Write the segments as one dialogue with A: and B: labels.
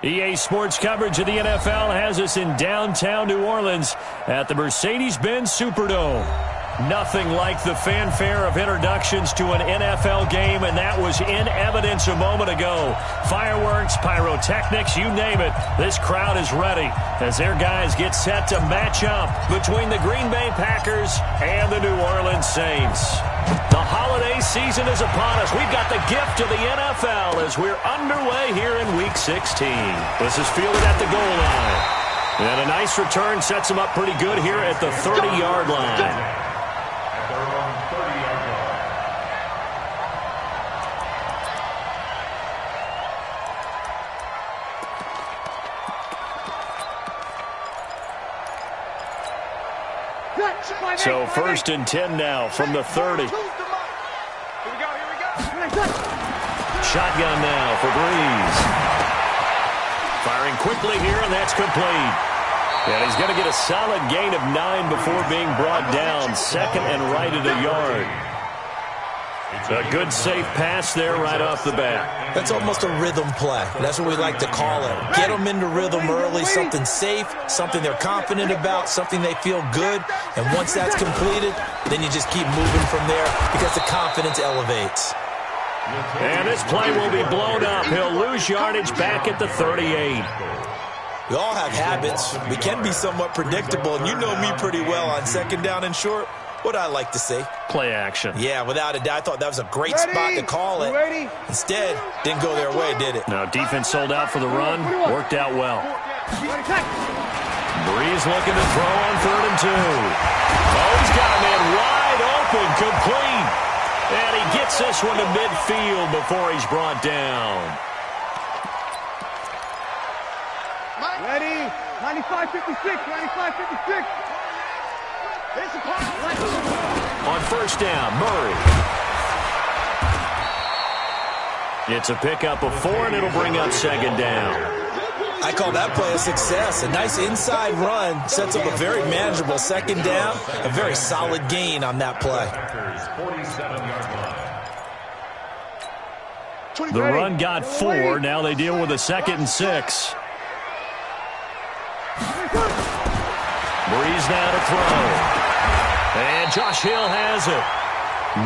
A: EA Sports coverage of the NFL has us in downtown New Orleans at the Mercedes-Benz Superdome. Nothing like the fanfare of introductions to an NFL game, and that was in evidence a moment ago. Fireworks, pyrotechnics, you name it. This crowd is ready as their guys get set to match up between the Green Bay Packers and the New Orleans Saints. The holiday season is upon us. We've got the gift of the NFL as we're underway here in Week 16. This is fielded at the goal line. And a nice return sets them up pretty good here at the 30-yard line. So 1st and 10 now from the 30. Here we go. Shotgun now for Breeze. Firing quickly here, and that's complete. And he's going to get a solid gain of 9 before being brought down. Second and right at a yard. A good, safe pass there right off the bat.
B: That's almost a rhythm play. That's what we like to call it. Get them into rhythm early, something safe, something they're confident about, something they feel good. And once that's completed, then you just keep moving from there because the confidence elevates.
A: And this play will be blown up. He'll lose yardage back at the 38.
B: We all have habits. We can be somewhat predictable, and you know me pretty well on 2nd down and short. What I like to say?
A: Play action.
B: Yeah, without a doubt. I thought that was a great spot to call it. Instead, didn't go their way, did it?
A: No, defense sold out for the run. Worked out well. Breeze looking to throw on 3rd and 2. Oh, he's got a man wide open, complete. And he gets this one to midfield before he's brought down.
C: Ready? 95-56, 95-56.
A: On 1st down, Murray. It's a pickup of 4, and it'll bring up 2nd down.
B: I call that play a success. A nice inside run sets up a very manageable 2nd down. A very solid gain on that play.
A: The run got 4. Now they deal with a 2nd and 6. Breeze now to throw. And Josh Hill has it.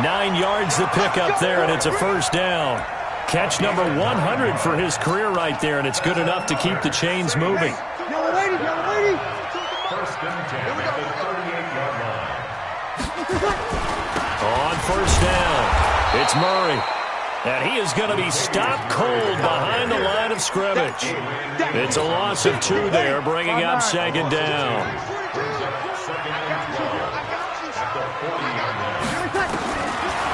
A: 9 yards to pick up there, and it's a 1st down. Catch number 100 for his career right there, and it's good enough to keep the chains moving.
C: Yellow lady.
D: 1st and 10 at the 38-yard line.
A: On 1st down, it's Murray. And he is going to be stopped cold behind the line of scrimmage. It's a loss of 2 there, bringing up 2nd down.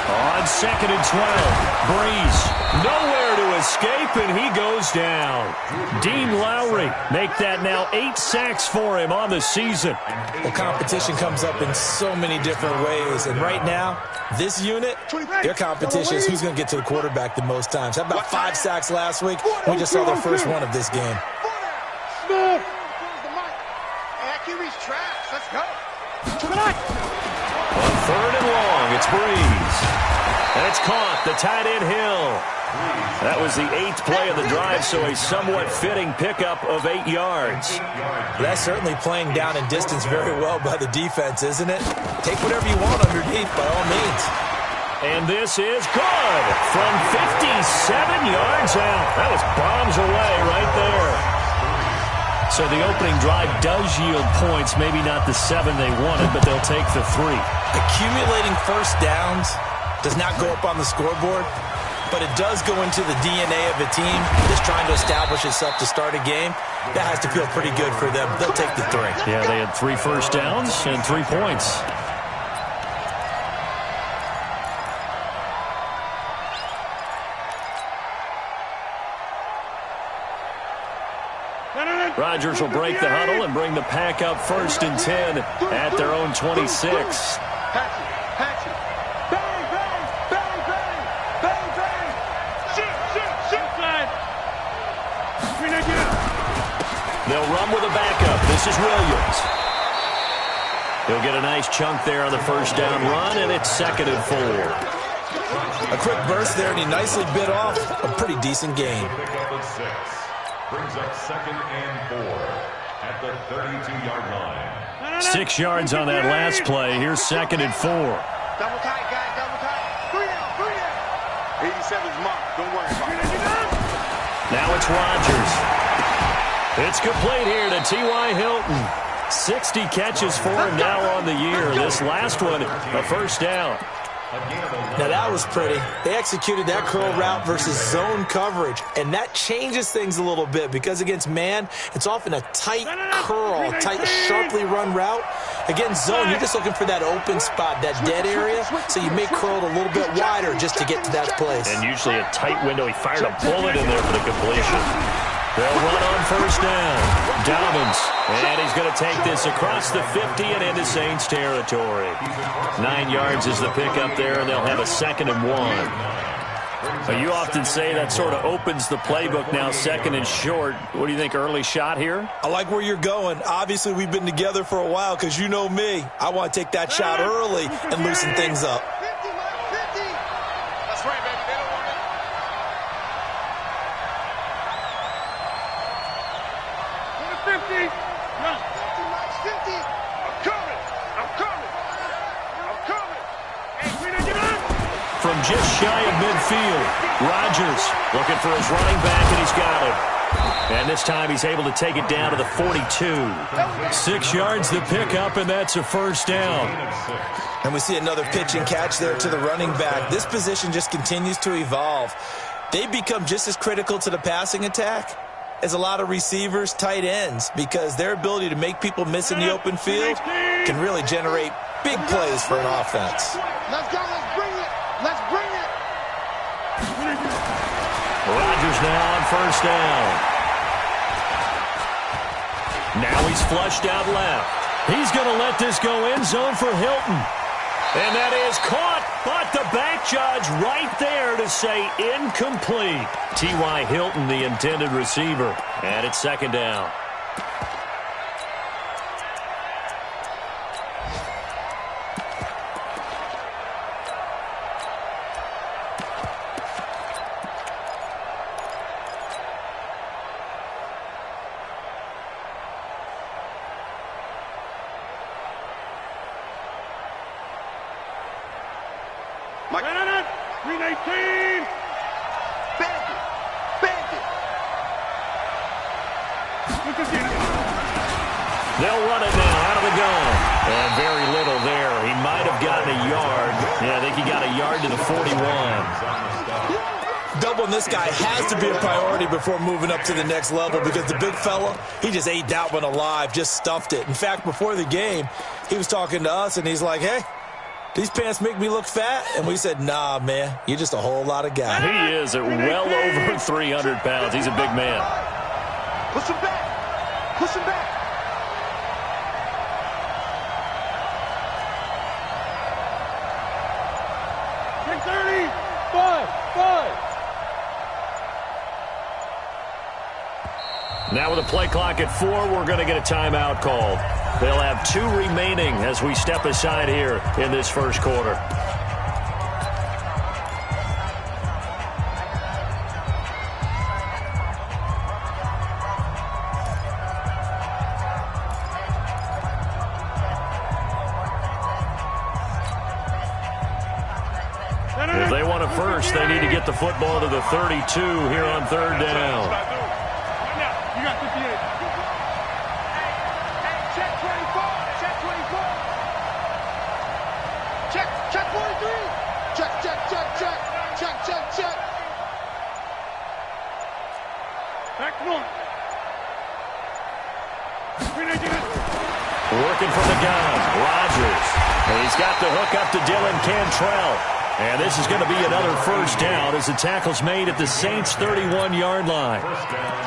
A: On 2nd and 12, Breeze nowhere to escape, and he goes down. Dean Lowry make that now 8 sacks for him on the season.
B: Well, competition comes up in so many different ways, and right now, this unit, their competition is who's going to get to the quarterback the most times. How about 5 sacks last week? We just saw their first one of this game.
C: Let's go.
A: On 3rd and long, it's Breeze. And it's caught, the tight end Hill. That was the 8th play of the drive, so a somewhat fitting pickup of 8 yards.
B: That's certainly playing down in distance very well by the defense, isn't it? Take whatever you want underneath, by all means.
A: And this is good from 57 yards out. That was bombs away right there. So the opening drive does yield points, maybe not the 7 they wanted, but they'll take the 3.
B: Accumulating 1st downs does not go up on the scoreboard, but it does go into the DNA of a team that's trying to establish itself to start a game. That has to feel pretty good for them. They'll take the 3.
A: Yeah, they had 3 first downs and 3 points. Rodgers will break the huddle and bring the pack up 1st and 10 at their own 26. They'll run with a backup. This is Williams. He'll get a nice chunk there on the 1st down run, and it's 2nd and 4.
B: A quick burst there, and he nicely bit off a pretty decent gain.
D: Brings up 2nd and 4 at the 32-yard line.
A: 6 yards on that last play. Here's 2nd and 4.
C: Double tight, guys, double tight. 3 down. 87's mark. Don't worry about it.
A: Now it's Rodgers. It's complete here to T.Y. Hilton. 60 catches for him now on the year. This last one, a first down.
B: Now that was pretty. They executed that curl route versus zone coverage, and that changes things a little bit because against man, it's often a tight curl, tight, sharply run route. Against zone, you're just looking for that open spot, that dead area, so you may curl it a little bit wider just to get to that place.
A: And usually a tight window. He fired a bullet in there for the completion. They'll run on first down. Dobbins, and he's going to take this across the 50 and into Saints territory. 9 yards is the pickup there, and they'll have a 2nd and 1. But you often say that sort of opens the playbook now, 2nd and short. What do you think, early shot here?
B: I like where you're going. Obviously, we've been together for a while because you know me. I want to take that shot early and loosen things up.
C: 50, Mike, 50. That's right, baby. They don't want it. Go to 50. Run. 50, Mike, 50. I'm coming. I'm coming. I'm coming. Hey, Reno, get up.
A: From just shy of midfield, Rodgers looking for his running back, and he's got it. And this time he's able to take it down to the 42. 6 yards the pickup, and that's a first down.
B: And we see another pitch and catch there to the running back. This position just continues to evolve. They become just as critical to the passing attack as a lot of receivers, tight ends, because their ability to make people miss in the open field can really generate big plays for an offense.
C: Let's go. Let's bring it. Let's bring it.
A: Rodgers now on first down. Now he's flushed out left. He's going to let this go end zone for Hilton. And that is caught, but the back judge right there to say incomplete. T.Y. Hilton, the intended receiver. And it's 2nd down.
C: Mike. 319. Bandit. Bandit.
A: They'll run it now out of the gun. And very little there. He might have gotten a yard. Yeah, I think he got a yard to the 41.
B: Doubling this guy has to be a priority before moving up to the next level because the big fella, he just ate that one alive, just stuffed it. In fact, before the game, he was talking to us, and he's like, hey, these pants make me look fat? And we said, nah, man, you're just a whole lot of guy.
A: He is at well over 300 pounds. He's a big man.
C: Push him back. Push him back.
A: Now with a play clock at 4, we're going to get a timeout called. They'll have 2 remaining as we step aside here in this first quarter. If they want it first, they need to get the football to the 32 here on 3rd down.
C: You got 58. Hey, check 24. Check 24. Check 43. Check. Back one.
A: Working from the gun, Rodgers. And he's got the hook up to Dylan Cantrell. And this is going to be another first down as the tackle's made at the Saints' 31-yard line.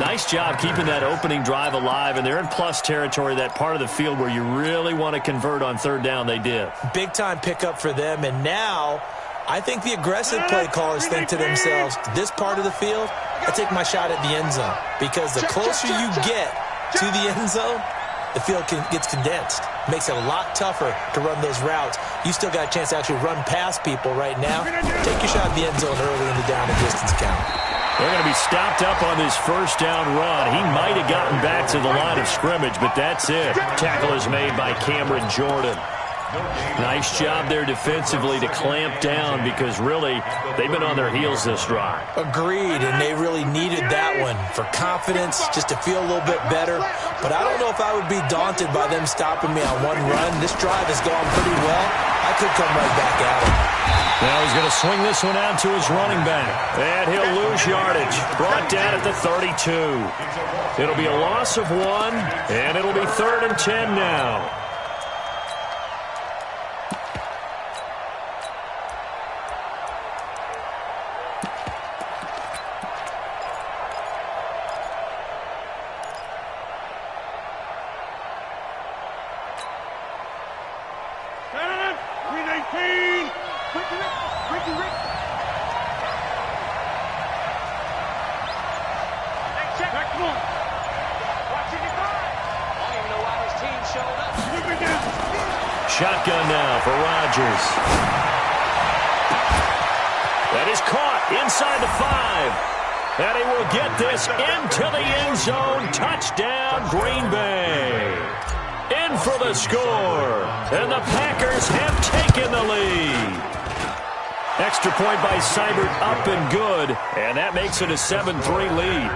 A: Nice job keeping that opening drive alive, and they're in plus territory, that part of the field where you really want to convert on 3rd down. They did.
B: Big-time pickup for them, and now I think the aggressive play callers think to themselves, this part of the field, I take my shot at the end zone, because the closer you get to the end zone, the field gets condensed. Makes it a lot tougher to run those routes. You still got a chance to actually run past people right now. Take your shot at the end zone early in the down and distance count.
A: They're going to be stopped up on this first down run. He might have gotten back to the line of scrimmage, but that's it. Tackle is made by Cameron Jordan. Nice job there defensively to clamp down because really they've been on their heels this drive.
B: Agreed, and they really needed that one for confidence, just to feel a little bit better. But I don't know if I would be daunted by them stopping me on one run. This drive has gone pretty well. I could come right back at him.
A: Now he's going to swing this one out to his running back. And he'll lose yardage. Brought down at the 32. It'll be a loss of 1, and it'll be 3rd and 10 now. Shotgun now for Rodgers. That is caught inside the 5. And he will get this into the end zone. Touchdown, Green Bay. In for the score. And the Packers have taken the lead. Extra point by Seibert up and good. And that makes it a 7-3 lead.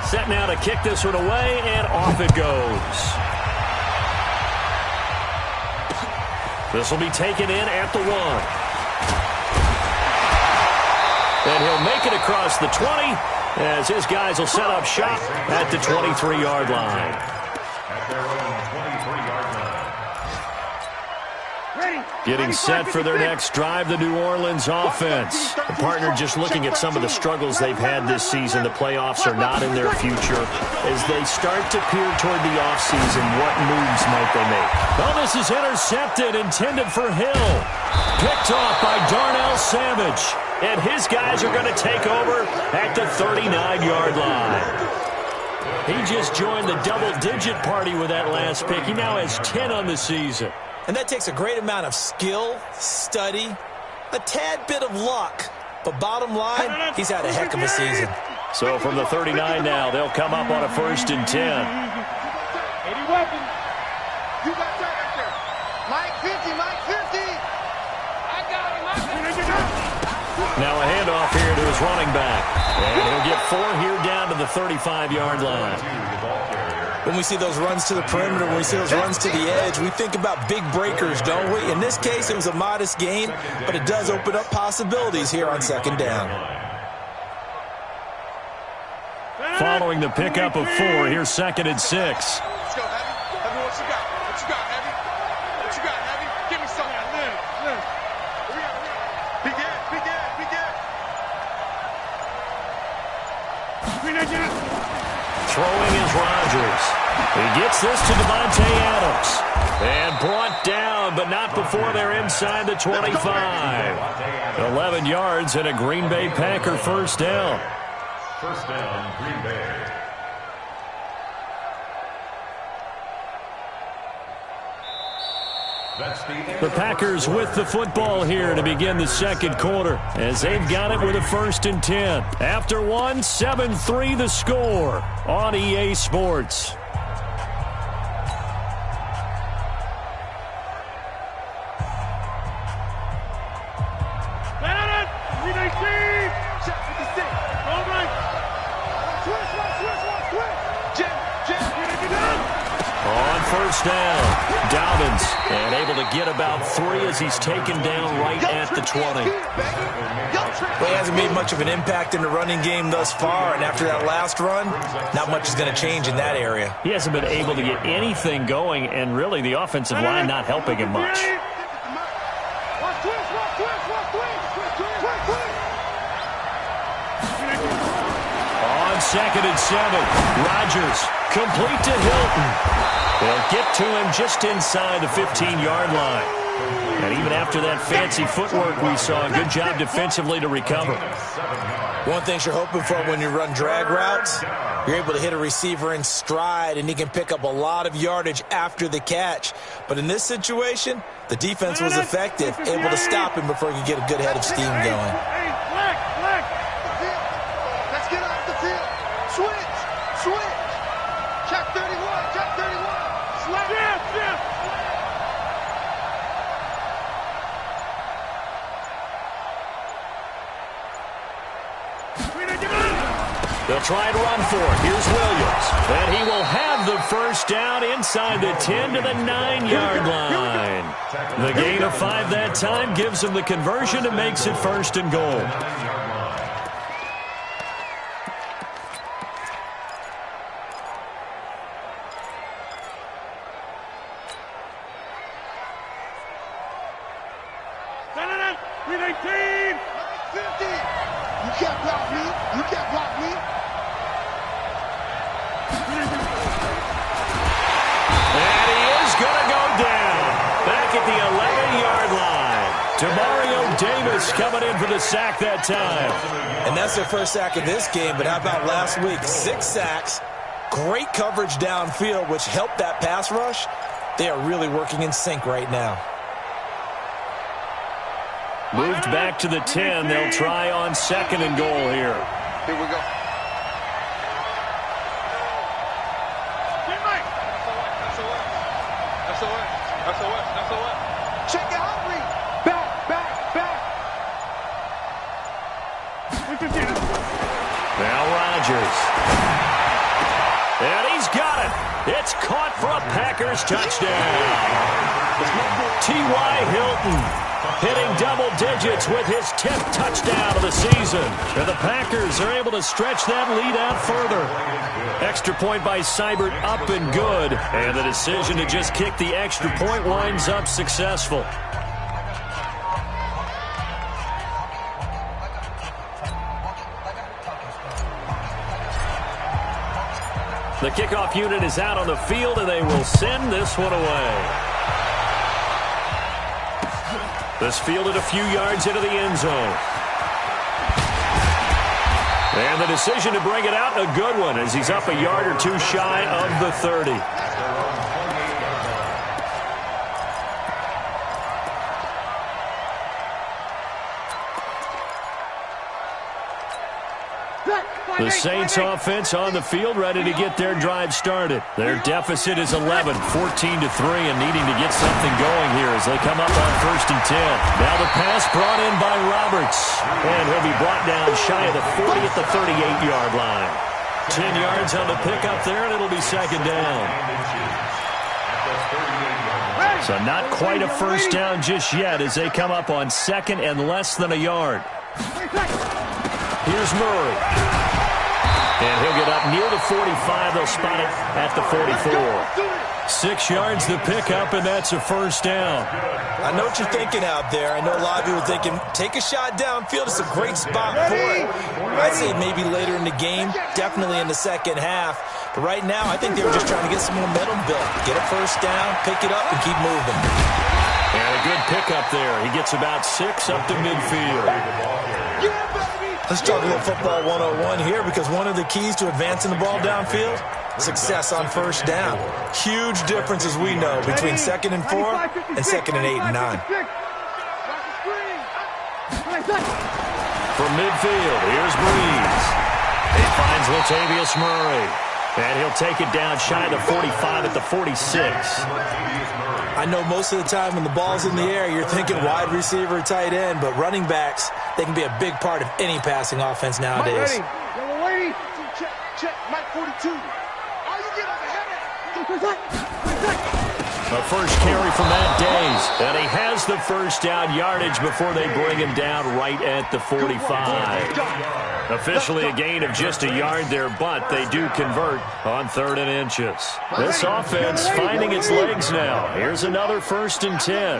A: Set now to kick this one away, and off it goes. This will be taken in at the 1. And he'll make it across the 20 as his guys will set up shop at the 23-yard line.
D: At their own 23-yard line.
A: Getting set for their next drive, the New Orleans offense. The partner just looking at some of the struggles they've had this season. The playoffs are not in their future. As they start to peer toward the offseason, what moves might they make? Well, this is intercepted, intended for Hill. Picked off by Darnell Savage. And his guys are going to take over at the 39-yard line. He just joined the double-digit party with that last pick. He now has 10 on the season.
B: And that takes a great amount of skill, study, a tad bit of luck. But bottom line, he's had a heck of a season.
A: So from the 39 now, they'll come up on a 1st and 10.
C: 80 weapons. You got that right there. Mike 50, Mike 50. I got him,
A: Now a handoff here to his running back. And he'll get 4 here down to the 35-yard line.
B: When we see those runs to the perimeter, when we see those runs to the edge, we think about big breakers, don't we? In this case, it was a modest gain, but it does open up possibilities here on 2nd down.
A: Following the pickup of 4, here's 2nd and 6.
C: Let's go, Heavy. Heavy, what you got? What you got, Heavy? What you got, Heavy? Give me something. Big Ed.
A: Throwing is Rodgers. He gets this to Devontae Adams. And brought down, but not before they're inside the 25. 11 yards and a Green Bay Packer 1st down.
D: 1st down, Green Bay.
A: The Packers with the football here to begin the 2nd quarter as they've got it with a 1st and 10. After 1, 7-3 the score on EA Sports. On 1st down, Dobbins, and able to get about 3 as he's taken down right at the 20.
B: Well, he hasn't made much of an impact in the running game thus far, and after that last run, not much is going to change in that area.
A: He hasn't been able to get anything going, and really the offensive line not helping him much. On 2nd and 7, Rodgers, complete to Hilton. They'll get to him just inside the 15-yard line. And even after that fancy footwork we saw, a good job defensively to recover.
B: One thing you're hoping for when you run drag routes, you're able to hit a receiver in stride, and he can pick up a lot of yardage after the catch. But in this situation, the defense was effective, able to stop him before he could get a good head of steam going.
C: Let's get off the field. Switch. Check 31. Slap. Yes.
A: They'll try and run for it. Here's Williams. And he will have the first down inside the 10 to the 9-yard line. The gain of 5 that time gives him the conversion and makes it 1st and goal.
C: With 18. 50. You can't block me.
A: And he is going to go down. Back at the 11-yard line. Demario Davis coming in for the sack that time.
B: And that's their first sack of this game, but how about last week? 6 sacks, great coverage downfield, which helped that pass rush. They are really working in sync right now.
A: Moved back to the 10. They'll try on 2nd and goal here.
C: Here we go. Check it out, back.
A: Now Rodgers. And he's got it. It's caught for a Packers touchdown. T.Y. Hilton hitting double digits with his 10th touchdown of the season. And the Packers are able to stretch that lead out further. Extra point by Seibert up and good. And the decision to just kick the extra point winds up successful. The kickoff unit is out on the field, and they will send this one away. This fielded a few yards into the end zone. And the decision to bring it out, a good one, as he's up a yard or two shy of the 30. The Saints offense on the field, ready to get their drive started. Their deficit is 11, 14-3, and needing to get something going here as they come up on 1st and 10. Now the pass brought in by Roberts, and he'll be brought down shy of the 40 at the 38-yard line. 10 yards on the pickup there, and it'll be 2nd down. So not quite a first down just yet as they come up on 2nd and less than a yard. Here's Murray. And he'll get up near the 45. They'll spot it at the 44. 6 yards the pickup, and that's a first down.
B: I know what you're thinking out there. I know a lot of you are thinking, take a shot downfield. It's a great spot for it. I'd say maybe later in the game, definitely in the second half. But right now, I think they were just trying to get some momentum built. Get a first down, pick it up, and keep moving.
A: And a good pickup there. He gets about 6 up to midfield.
B: Let's talk a little football 101 here, because one of the keys to advancing the ball downfield, success on first down. Huge difference, as we know, between 2nd and 4 and 2nd and 8 and 9.
A: From midfield, here's Breeze. He finds Latavius Murray. And he'll take it down shy of the 45 at the 46.
B: I know most of the time when the ball's in the air, you're thinking wide receiver, tight end, but running backs, they can be a big part of any passing offense nowadays.
C: Mike, check. Mike 42. All you get on the head.
A: A first carry from Matt Days. And he has the first down yardage before they bring him down right at the 45. Officially a gain of just a yard there, but they do convert on 3rd and inches. This offense finding its legs now. Here's another 1st and 10.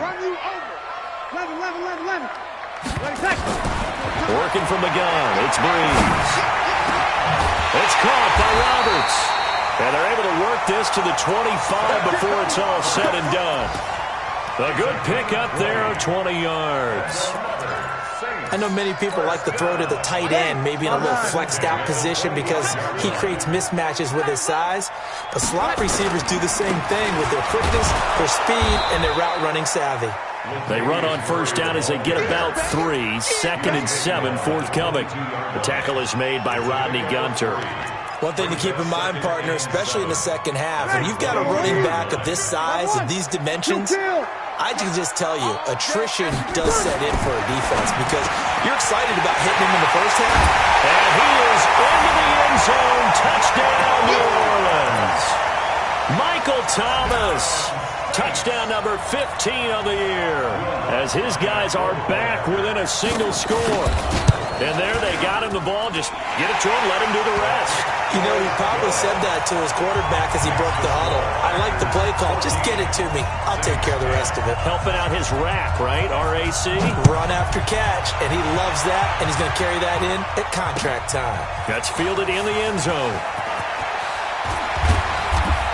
A: Working from the gun, it's Breeze. It's caught by Roberts. And they're able to work this to the 25 before it's all said and done. A good pickup there of 20 yards.
B: I know many people like to throw to the tight end, maybe in a little flexed out position because he creates mismatches with his size. But slot receivers do the same thing with their quickness, their speed, and their route running savvy.
A: They run on first down as they get about 3. 2nd and 7 forthcoming. The tackle is made by Rodney Gunter.
B: One thing to keep in mind, partner, especially in the second half, when you've got a running back of this size and these dimensions, I can just tell you, attrition does set in for a defense because you're excited about hitting him in the first half.
A: And he is into the end zone. Touchdown, New Orleans. Michael Thomas. Touchdown number 15 of the year as his guys are back within a single score. And there they got him the ball. Just get it to him, let him do the rest.
B: You know, he probably said that to his quarterback as he broke the huddle. I like the play call. Just get it to me. I'll take care of the rest of it.
A: Helping out his rack, right? R-A-C?
B: Run after catch, and he loves that, and he's going to carry that in at contract time.
A: That's fielded in the end zone.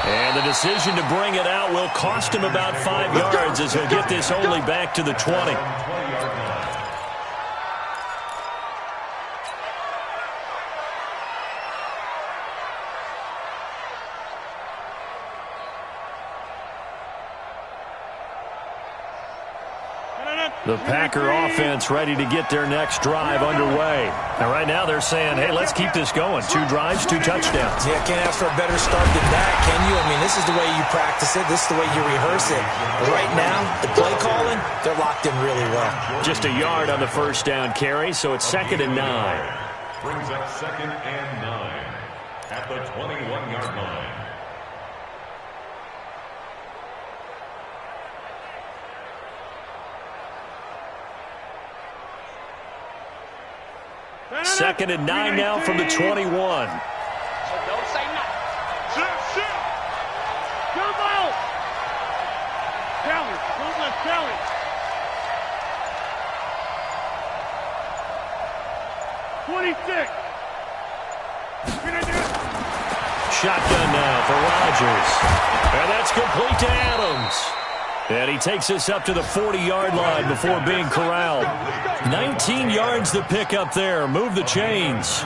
A: And the decision to bring it out will cost him about 5 yards as he'll get this only back to the 20. The Packer offense ready to get their next drive underway. And right now they're saying, hey, let's keep this going. 2 drives, 2 touchdowns.
B: Yeah, can't ask for a better start than that, can you? I mean, this is the way you practice it. This is the way you rehearse it. But right now, the play calling, they're locked in really well.
A: Just a yard on the first down carry, so it's 2nd and 9.
D: Brings up 2nd and 9 at the 21-yard line.
A: Second and 9 now from the 21.
C: So don't say nothing. Sit. Jump out. Kelly. Don't let Kelly.
A: Shotgun now for Rodgers. And that's complete to Adams. And he takes us up to the 40-yard line before being corralled. 19 yards to pick up there. Move the chains.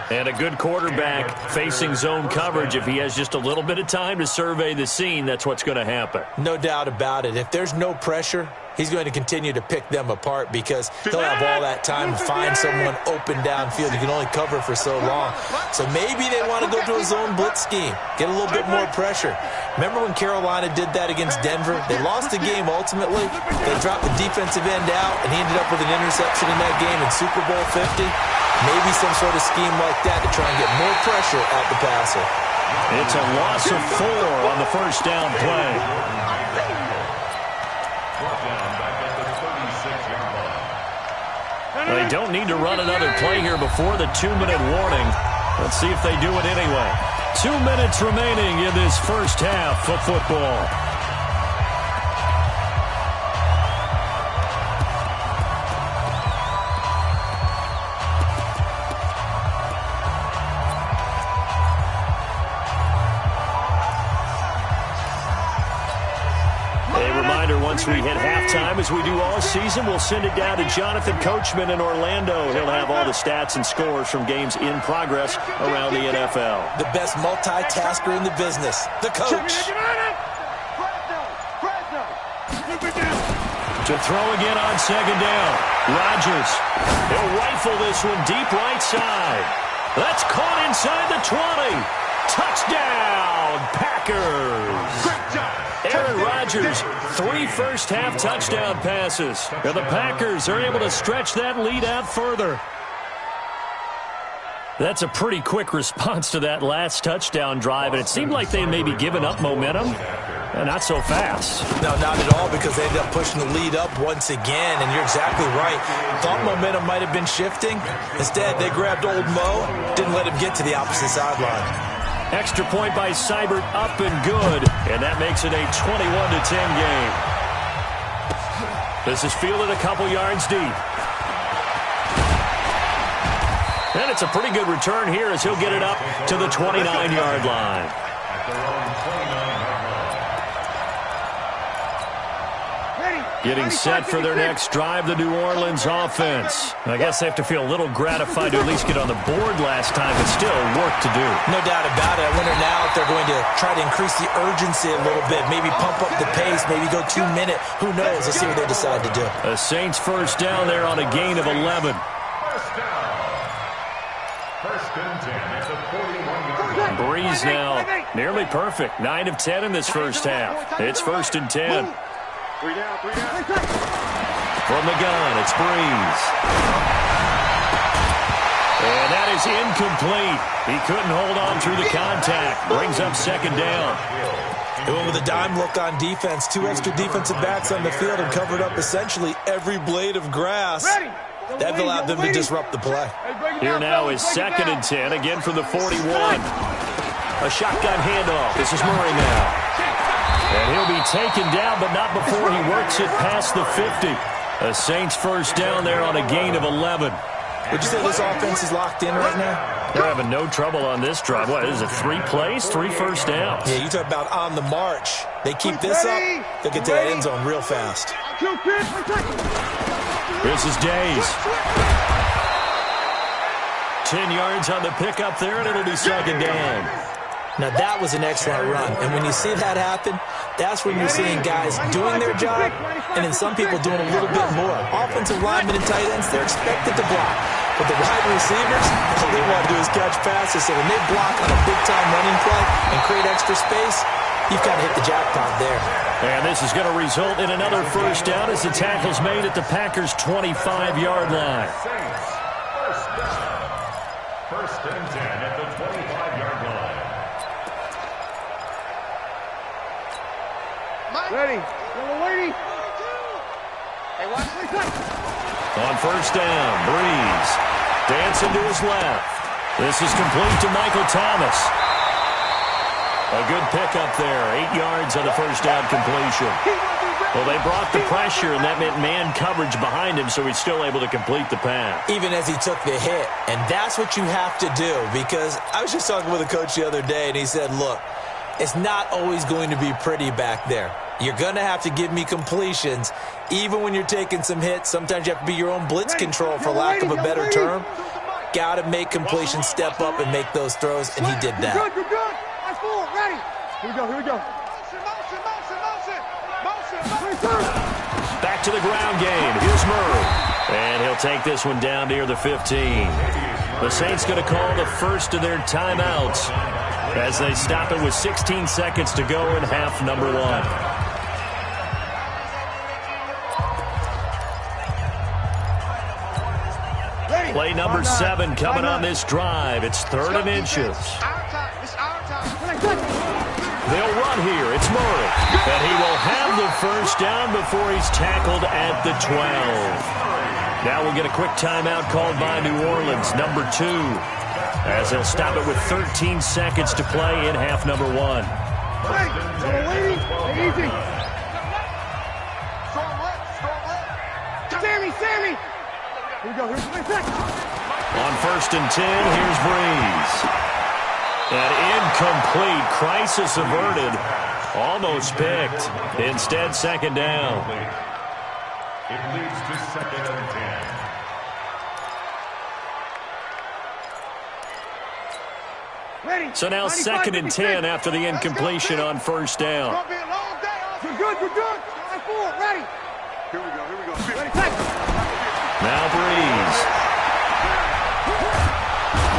A: And a good quarterback facing zone coverage. If he has just a little bit of time to survey the scene, that's what's going to happen.
B: No doubt about it. If there's no pressure, he's going to continue to pick them apart because he'll have all that time to find someone open downfield. He can only cover for so long. So maybe they want to go to a zone blitz scheme, get a little bit more pressure. Remember when Carolina did that against Denver? They lost the game ultimately. They dropped the defensive end out, and he ended up with an interception in that game in Super Bowl 50. Maybe some sort of scheme like that to try and get more pressure at the passer.
A: It's a loss of 4 on the first down play. They don't need to run another play here before the 2-minute warning. Let's see if they do it anyway. 2 minutes remaining in this first half of football. Once we hit halftime, as we do all season, we'll send it down to Jonathan Coachman in Orlando. He'll have all the stats and scores from games in progress around the NFL.
B: The best multitasker in the business, the coach.
A: To throw again on second down. Rodgers. He'll rifle this one deep right side. That's caught inside the 20. Touchdown, Packers.
C: Great job.
A: Aaron Rodgers, 3 first-half touchdown passes. And the Packers are able to stretch that lead out further. That's a pretty quick response to that last touchdown drive, and it seemed like they may be giving up momentum. Not so fast.
B: No, not at all, because they ended up pushing the lead up once again, and you're exactly right. Thought momentum might have been shifting. Instead, they grabbed old Mo, didn't let him get to the opposite sideline.
A: Extra point by Seibert, up and good. And that makes it a 21-10 game. This is fielded a couple yards deep. And it's a pretty good return here as he'll get it up to the 29-yard line. Getting set for their next drive, the New Orleans offense. I guess they have to feel a little gratified to at least get on the board last time, but still work to do.
B: No doubt about it. I wonder now if they're going to try to increase the urgency a little bit, maybe pump up the pace, maybe go 2 minute. Who knows? Let's see what they decide to do.
A: The Saints first down there on a gain of 11.
D: First down. First and 10 at the 41-yard line.
A: Breeze now nearly perfect. 9 of 10 in this first half. It's first and 10.
C: 3 down, 3 down.
A: From the gun, it's Breeze. And that is incomplete. He couldn't hold on through the contact. Brings up second down.
B: They went with a dime look on defense. 2 extra defensive backs on the field and covered up essentially every blade of grass. That allowed them to disrupt the play.
A: Here now is second and 10, again from the 41. A shotgun handoff. This is Murray now. And he'll be taken down, but not before he works it past the 50. The Saints first down there on a gain of 11.
B: Would you say this offense is locked in right now?
A: They're having no trouble on this drive. What is it, 3 plays, 3 first downs?
B: Yeah, you talk about on the march. They keep this up, they'll get to the end zone real fast.
A: This is Days. 10 yards on the pickup there, and it'll be second down.
B: Now, that was an excellent run. And when you see that happen, that's when you're seeing guys doing their job and then some people doing a little bit more. Offensive linemen and tight ends, they're expected to block. But the wide receivers, all they want to do is catch passes. So when they block on a big-time running play and create extra space, you've got to hit the jackpot there.
A: And this is going to result in another first down as the tackle's made at the Packers' 25-yard line.
D: First down. First and 10 at the 25-yard line.
C: Ready. Lady. Hey, watch this.
A: On first down, Breeze dancing to his left. This is complete to Michael Thomas. A good pickup there. 8 yards on the first down completion. Well, they brought the pressure, and that meant man coverage behind him, so he's still able to complete the pass.
B: Even as he took the hit. And that's what you have to do, because I was just talking with a coach the other day, and he said, look, it's not always going to be pretty back there. You're going to have to give me completions, even when you're taking some hits. Sometimes you have to be your own blitz control, for lack of a better term. Got to make completions, step up, and make those throws, and he did that.
C: You're good. That's forward. Ready. Here we go.
A: Back to the ground game. Here's Murray. And he'll take this one down near the 15. The Saints going to call the first of their timeouts as they stop it with 16 seconds to go in half number 1. Play number 7 coming on this drive. It's 3rd and inches. They'll run here. It's Murray. And he will have the first down before he's tackled at the 12. Now we'll get a quick timeout called by New Orleans, number 2, as they'll stop it with 13 seconds to play in half number 1.
C: Easy. Sammy. Here we go.
A: On first and 10, here's Breeze. An incomplete, crisis averted, almost picked. Instead, second down.
D: It leads to second and 10.
A: So now second and 10 after the incompletion on first down.
C: It's gonna be a long day. You're good. Line forward. Ready. Here we go. Ready, take.
A: Now Breeze.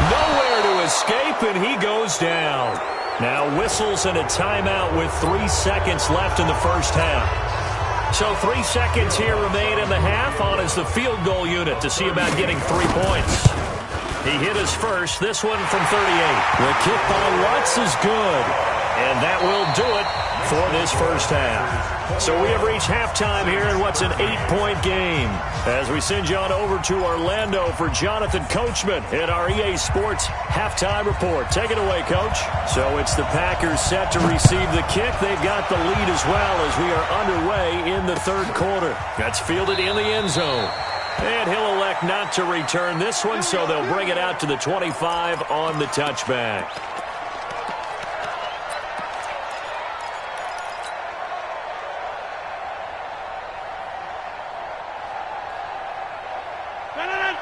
A: Nowhere to escape, and he goes down. Now whistles and a timeout with 3 seconds left in the first half. So 3 seconds here remain in the half. On is the field goal unit to see about getting 3 points. He hit his first, this one from 38. The kick by Watts is good, and that will do it for this first half. So we have reached halftime here in what's an 8-point game, as we send you on over to Orlando for Jonathan Coachman in our EA Sports halftime report. Take it away, Coach. So it's the Packers set to receive the kick. They've got the lead as well as we are underway in the third quarter. That's fielded in the end zone. And he'll elect not to return this one, so they'll bring it out to the 25 on the touchback.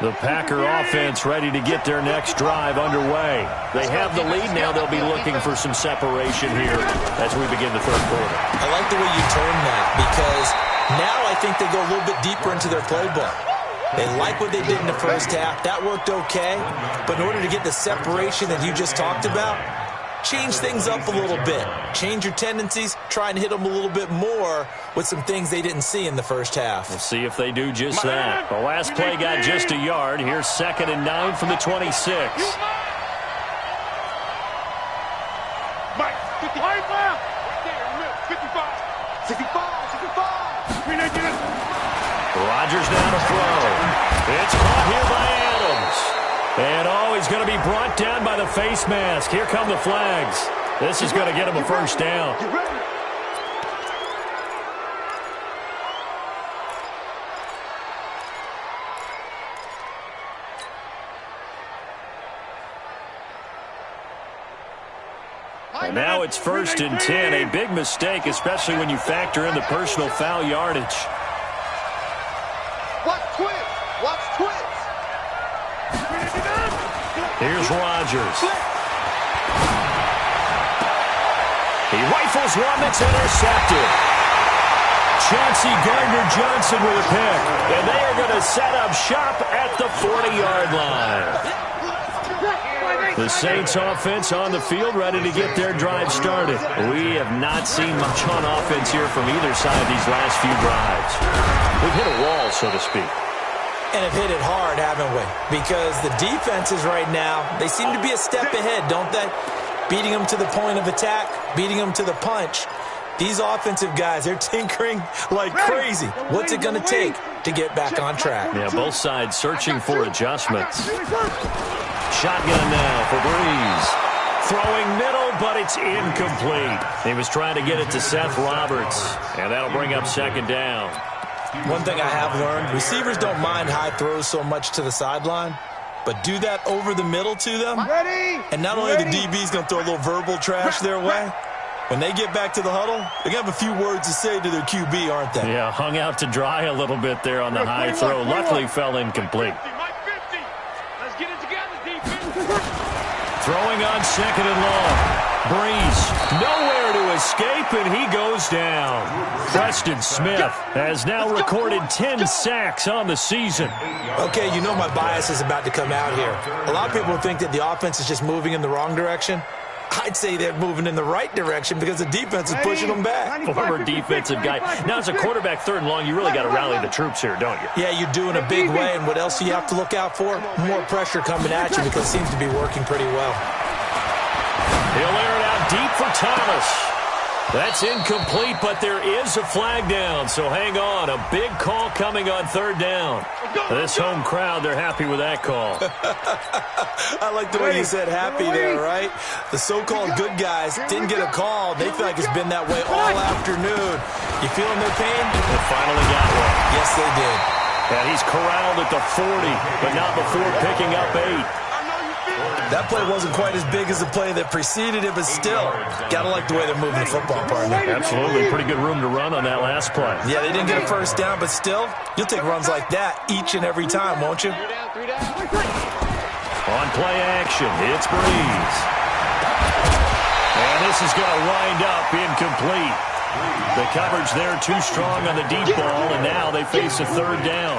A: The Packer offense ready to get their next drive underway. They have the lead now. They'll be looking for some separation here as we begin the third quarter.
B: I like the way you term that because now I think they go a little bit deeper into their playbook. They like what they did in the first half. That worked okay. But in order to get the separation that you just talked about, change things up a little bit. Change your tendencies. Try and hit them a little bit more with some things they didn't see in the first half.
A: We'll see if they do just that. The last play got just a yard. Here's 2nd and 9 from the 26.
C: Mike, 55. Right there, 55. 65.
A: Rodgers now to throw. It's caught here by Adams. And, he's going to be brought down by the face mask. Here come the flags. This is going to get him a first down. And now it's 1st and 10. A big mistake, especially when you factor in the personal foul yardage.
C: Watch twins.
A: Here's Rodgers. He rifles one that's intercepted. Chauncey Gardner-Johnson with a pick. And they are going to set up shop at the 40-yard line. The Saints offense on the field ready to get their drive started. We have not seen much on offense here from either side these last few drives. We've hit a wall, so to speak.
B: And have hit it hard, haven't we? Because the defenses right now, they seem to be a step ahead, don't they? Beating them to the point of attack, beating them to the punch. These offensive guys, they're tinkering like crazy. What's it going to take to get back on track?
A: Yeah, both sides searching for adjustments. Shotgun now for Breeze. Throwing middle, but it's incomplete. He was trying to get it to Seth Roberts, and that'll bring up 2nd down.
B: One thing I have learned, receivers don't mind high throws so much to the sideline, but do that over the middle to them. And not only are the DBs going to throw a little verbal trash their way, when they get back to the huddle, they're going to have a few words to say to their QB, aren't they?
A: Yeah, hung out to dry a little bit there on the high throw. Luckily fell incomplete.
C: Let's get it together, defense.
A: Throwing on 2nd and long. Breeze nowhere to escape, and he goes down. Preston Smith has now recorded 10 sacks on the season.
B: Okay, you know my bias is about to come out here. A lot of people think that the offense is just moving in the wrong direction. I'd say they're moving in the right direction because the defense is pushing them back.
A: Former defensive guy. Now, as a quarterback 3rd and long, you really got to rally the troops here, don't you?
B: Yeah, you do in a big way, and what else do you have to look out for? More pressure coming at you because it seems to be working pretty well.
A: He'll air it out deep for Thomas. That's incomplete, but there is a flag down, so hang on. A big call coming on 3rd down. This home crowd, they're happy with that call.
B: I like the way you said happy there, right? The so-called good guys didn't get a call. They feel like it's been that way all afternoon. You feeling their pain?
A: They finally got one.
B: Yes, they did.
A: And he's corralled at the 40, but not before picking up 8.
B: That play wasn't quite as big as the play that preceded it, but still, gotta like the way they're moving the football, partner.
A: Absolutely. Pretty good room to run on that last play.
B: Yeah, they didn't get a first down, but still, you'll take runs like that each and every time, won't you?
A: On play action, it's Breeze. And this is going to wind up incomplete. The coverage there too strong on the deep ball, and now they face a 3rd down.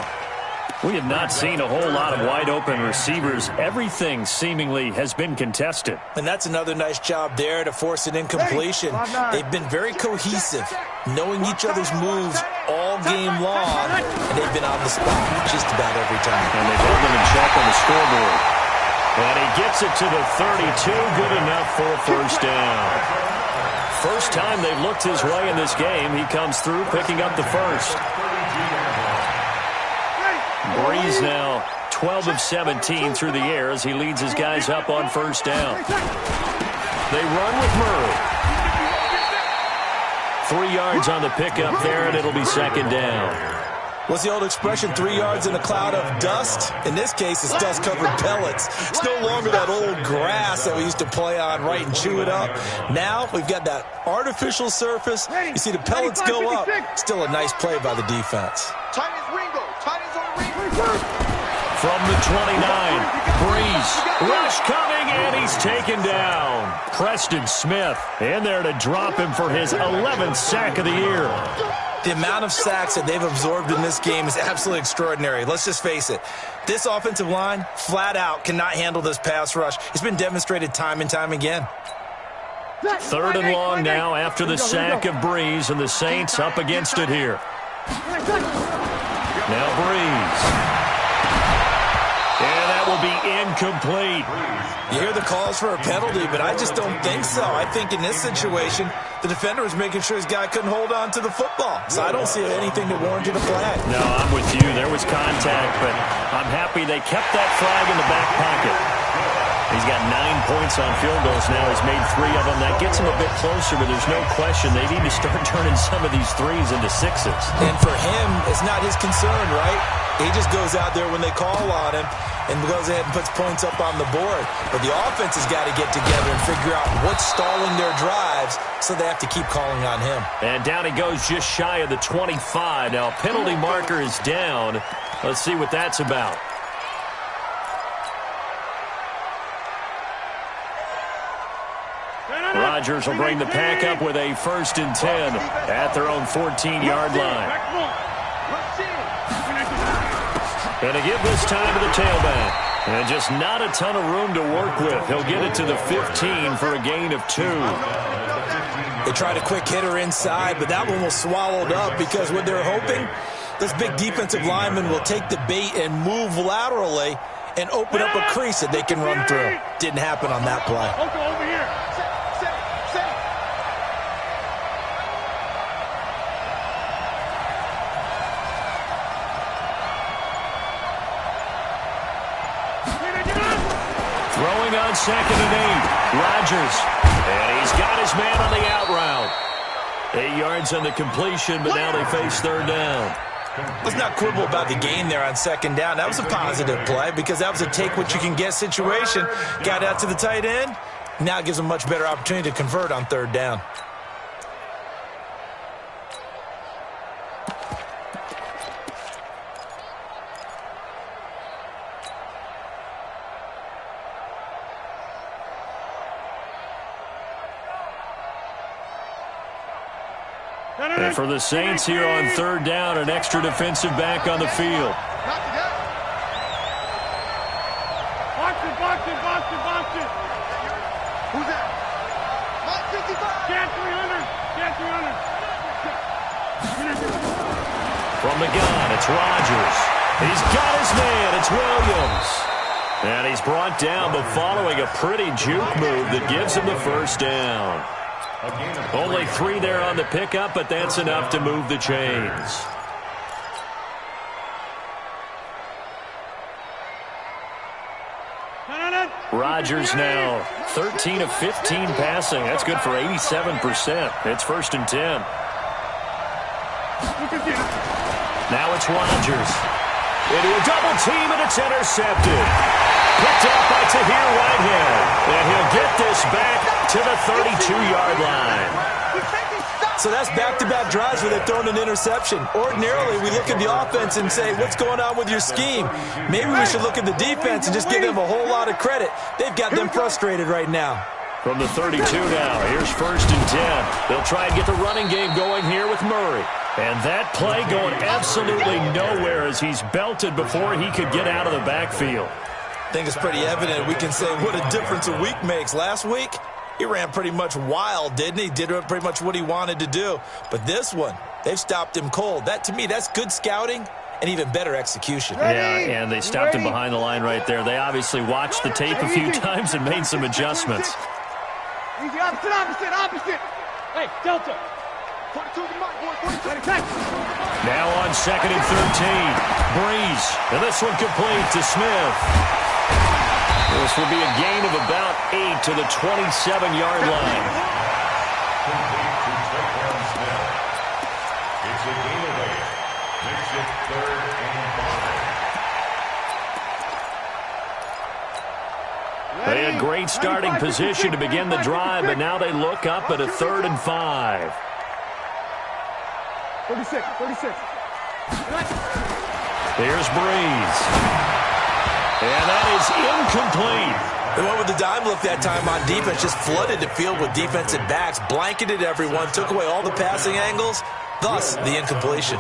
A: We have not seen a whole lot of wide-open receivers. Everything seemingly has been contested.
B: And that's another nice job there to force an incompletion. They've been very cohesive, knowing each other's moves all game long, and they've been on the spot just about every time.
A: And they've held them in check on the scoreboard. And he gets it to the 32, good enough for a first down. First time they've looked his way in this game, he comes through picking up the first. Breeze now 12 of 17 through the air as he leads his guys up on first down. They run with Murray. 3 yards on the pickup there, and it'll be 2nd down.
B: What's the old expression, 3 yards in a cloud of dust? In this case, it's dust-covered pellets. It's no longer that old grass that we used to play on, right, and chew it up. Now we've got that artificial surface. You see the pellets go up. Still a nice play by the defense.
C: Tight as Ringo. Tight as on Ringo.
A: From the 29, Breeze, rush coming, and he's taken down. Preston Smith in there to drop him for his 11th sack of the year.
B: The amount of sacks that they've absorbed in this game is absolutely extraordinary. Let's just face it. This offensive line, flat out, cannot handle this pass rush. It's been demonstrated time and time again.
A: 3rd and long now after the sack of Breeze, and the Saints up against it here. Now Breeze. And that will be incomplete.
B: You hear the calls for a penalty, but I just don't think so. I think in this situation, the defender was making sure his guy couldn't hold on to the football. So I don't see anything that warranted a flag.
A: No, I'm with you. There was contact, but I'm happy they kept that flag in the back pocket. He's got 9 points on field goals now. He's made 3 of them. That gets him a bit closer, but there's no question they need to start turning some of these threes into 6s.
B: And for him, it's not his concern, right? He just goes out there when they call on him and goes ahead and puts points up on the board. But the offense has got to get together and figure out what's stalling their drives, so they have to keep calling on him.
A: And down he goes just shy of the 25. Now, penalty marker is down. Let's see what that's about. Rodgers will bring the pack up with a 1st and 10 at their own 14-yard line. Going to give this time to the tailback. And just not a ton of room to work with. He'll get it to the 15 for a gain of 2.
B: They tried a quick hitter inside, but that one was swallowed up because what they're hoping, this big defensive lineman will take the bait and move laterally and open up a crease that they can run through. Didn't happen on that play.
C: Over here.
A: Throwing on 2nd and 8. Rodgers. And he's got his man on the out route. 8 yards on the completion, but now they face 3rd down.
B: Let's not quibble about the gain there on 2nd down. That was a positive play because that was a take-what-you-can-get situation. Got out to the tight end. Now it gives them a much better opportunity to convert on 3rd down.
A: And for the Saints here on 3rd down, an extra defensive back on the field.
C: Box it. Who's that? Mike 55. Get 300.
A: From the gun, it's Rodgers. He's got his man. It's Williams. And he's brought down, but following a pretty juke move that gives him the 1st down. Only 3 there on the pickup, but that's enough to move the chains. Rodgers now 13 of 15 passing. That's good for 87%. It's 1st and 10. Now it's Rodgers. Into a double team, and it's intercepted. Picked up by Tahir Whitehead. And he'll get this back to the 32-yard line.
B: So that's back-to-back drives where they've thrown an interception. Ordinarily, we look at the offense and say, what's going on with your scheme? Maybe we should look at the defense and just give them a whole lot of credit. They've got them frustrated right now.
A: From the 32 now, here's 1st and 10. They'll try and get the running game going here with Murray. And that play going absolutely nowhere as he's belted before he could get out of the backfield.
B: I think it's pretty evident. We can say what a difference a week makes. Last week, he ran pretty much wild, didn't he? Did pretty much what he wanted to do. But this one, they've stopped him cold. That, to me, that's good scouting and even better execution.
A: Yeah, and they stopped him behind the line right there. They obviously watched the tape a few times and made some adjustments.
C: Easy, opposite. Hey, Delta.
A: Now on 2nd and 13. Breeze. And this one complete to Smith. This will be a gain of about 8 to the 27-yard line.
D: It's a gain of 8. Makes it 3rd and 5.
A: They had great starting position to begin the drive, but now they look up at a 3rd and 5.
C: 36.
A: Here's Breeze. And that is incomplete.
B: They went with the dime look that time on defense, just flooded the field with defensive backs, blanketed everyone, took away all the passing angles, thus the incompletion.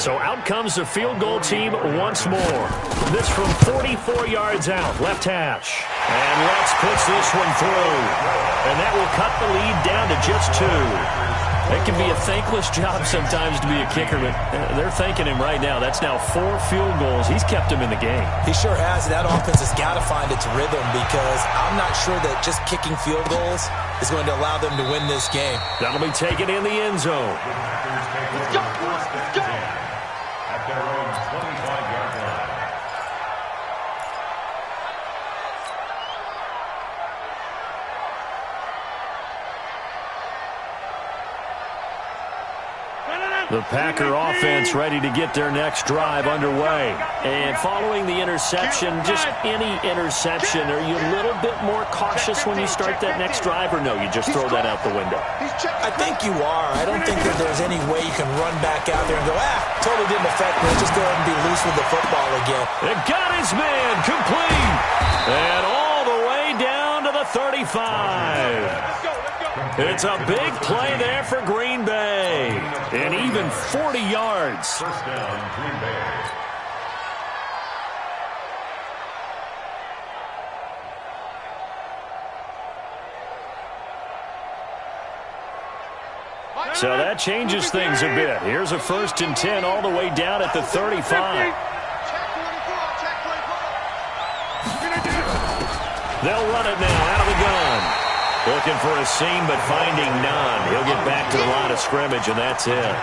A: So out comes the field goal team once more. This from 44 yards out, left hash. And Lutz puts this one through. And that will cut the lead down to just 2. It can be a thankless job sometimes to be a kicker, but they're thanking him right now. That's now 4 field goals. He's kept him in the game.
B: He sure has. That offense has got to find its rhythm because I'm not sure that just kicking field goals is going to allow them to win this game.
A: That'll be taken in the end zone.
C: Let's go, let's go.
D: At their own 25-yard line.
A: The Packer offense ready to get their next drive underway. And following the interception, just any interception, are you a little bit more cautious when you start that next drive, or no, you just throw that out the window?
B: I think you are. I don't think that there's any way you can run back out there and go, totally didn't affect me. Just go ahead and be loose with the football again.
A: It got his man complete. And all the way down to the 35. It's a big play there for Green Bay. And even 40 yards.
D: First down, Green Bay.
A: So that changes things a bit. Here's a 1st and 10 all the way down at the 35. They'll run it now out of the gun. Looking for a seam, but finding none. He'll get back to the line of scrimmage, and that's it.